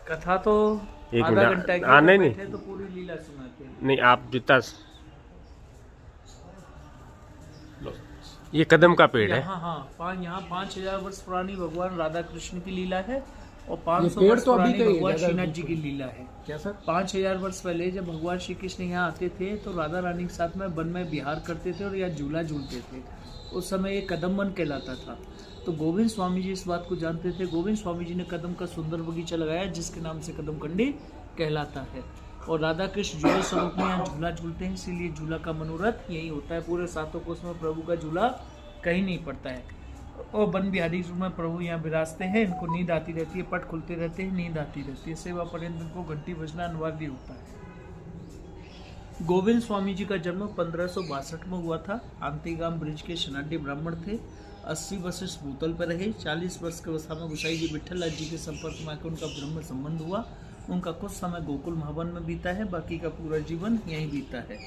कथा तो एक आधा मिनट, घंटा की हाँ, नहीं बैठे नहीं तो पूरी लीला सुनाते हैं। नहीं, आप जितना ये कदम का पेड़ है। यहाँ 5,000 वर्ष पुरानी भगवान राधा कृष्ण की लीला है और ये 500 पेड़ वर्ष तो अभी पुरानी का ही है, भगवान ज्यादा श्रीनाथ जी की लीला है। क्या सर? 5,000 वर्ष पहले जब भगवान श्री कृष्ण यहाँ आते थे तो राधा रानी के साथ में वन में विहार करते थे और यहाँ झूला झूलते थे। उस समय ये कदम वन कहलाता था। तो गोविंद स्वामी जी इस बात को जानते थे। गोविंद स्वामी जी ने कदम का सुंदर बगीचा लगाया जिसके नाम से कदम कंडी कहलाता है। और राधा कृष्ण झूले स्वरूप में यहाँ झूला झूलते हैं, इसीलिए झूला का मनोरथ यही होता है। पूरे सातों कोस में प्रभु का झूला कहीं नहीं पड़ता है। और वन बिहारी रूप में प्रभु यहाँ विराजते हैं। इनको नींद आती रहती है, पट खुलते रहते हैं, नींद आती रहती है। सेवा पर्यंत इनको घंटी बजना अनिवार्य होता है। गोविंद स्वामी जी का जन्म 1562 में हुआ था। आंतीगाम ब्रिज के शनाढ़ी ब्राह्मण थे। 80 वर्ष भूतल पर रहे। 40 वर्ष के अवस्था में गोसाई जी विठल जी के संपर्क में आकर उनका ब्रह्म संबंध हुआ। उनका कुछ समय गोकुल महावन में बीता है, बाकी का पूरा जीवन यहीं बीता है।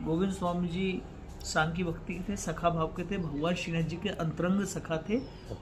गोविंद स्वामी जी सांख्य भक्ति के थे, सखा भाव के थे, भगवान श्रीनाथ जी के अंतरंग सखा थे।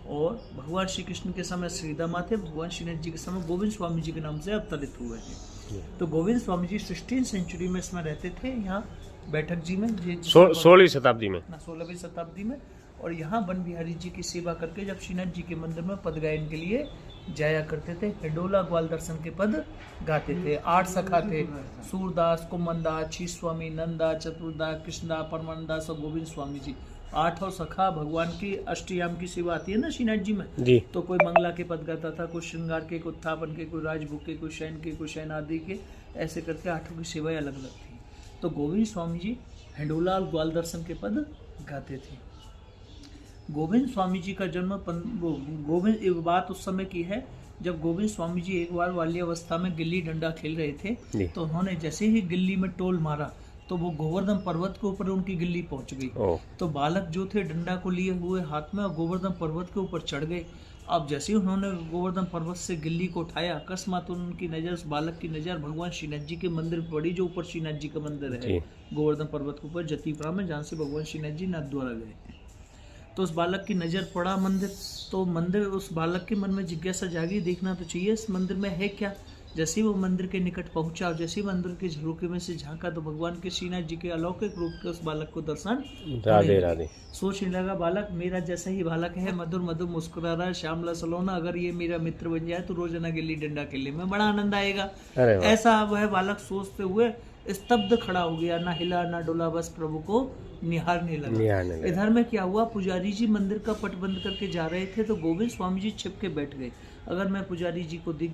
और भगवान श्री कृष्ण के समय श्रीदामा थे, भगवान श्रीनाथ जी के समय गोविंद स्वामी जी के नाम से अवतरित हुए हैं। तो गोविंद स्वामी जी 16वीं सेंचुरी में इसमें रहते थे, यहाँ बैठक जी में 16वीं शताब्दी में 16वीं शताब्दी में। और यहाँ वन बिहारी जी की सेवा करके जब श्रीनाथ जी के मंदिर में पद गायन के लिए जाया करते थे, हिडोला ग्वाल दर्शन के पद गाते थे। 8 सखा थे, सूरदास, कुमनदास, छी स्वामी, नंदा, चतुर्दास, कृष्णदा, परमानंदास और गोविंद स्वामी जी। 8 सखा भगवान की अष्टयाम की सेवा आती है ना श्रीनाथ जी में जी। तो कोई मंगला के पद गाता था, कोई श्रृंगार के, कोई उत्थापन के, कोई राजभोग के, कोई शयन के, कोई शयन आदि के। ऐसे करके 8 की सेवाएं अलग अलग थी। तो गोविंद स्वामी जी हिडोला और ग्वाल दर्शन के पद गाते थे। गोविंद स्वामी जी का जन्म गोविंद एक बात उस समय की है जब गोविंद स्वामी जी एक बार बाल्यावस्था में गिल्ली डंडा खेल रहे थे। तो उन्होंने जैसे ही गिल्ली में टोल मारा तो वो गोवर्धन पर्वत के ऊपर उनकी गिल्ली पहुंच गई। तो बालक जो थे डंडा को लिए हुए हाथ में और गोवर्धन पर्वत के ऊपर चढ़ गए। अब जैसे ही उन्होंने गोवर्धन पर्वत से गिल्ली को उठाया, अकस्मात उनकी नजर, उस बालक की नजर भगवान श्रीनाथ जी के मंदिर पर पड़ी, जो ऊपर श्रीनाथ जी का मंदिर है गोवर्धन पर्वत के ऊपर जतीपुरा में, जहाँ से भगवान श्रीनाथ जी नाथ द्वारा गए। तो उस बालक की नज़र पड़ा मंदिर, तो मंदिर, उस बालक के मन में जिज्ञासा जागी, देखना तो चाहिए इस मंदिर में है क्या। जैसे ही वो मंदिर के निकट पहुंचा और जैसे ही मंदिर के झरोखे में से झांका तो भगवान के श्रीनाथ जी के अलौकिक रूप के उस बालक को दर्शन राधे राधे। सोचने लगा बालक मेरा जैसा ही बालक है, मधुर मधुर मुस्कुरा रहा है, श्यामला सलोना, अगर ये मेरा मित्र बन जाए तो रोजाना गिल्ली डंडा खेलने में बड़ा आनंद आएगा। ऐसा वह बालक सोचते हुए स्तब्ध खड़ा हो गया, ना हिला ना डोला, बस प्रभु को निहारने लगा। इधर में क्या हुआ, पुजारी जी मंदिर का पट बंद करके जा रहे थे तो गोविंद स्वामी जी छिप के बैठ गए। अगर मैं पुजारी जी को दिख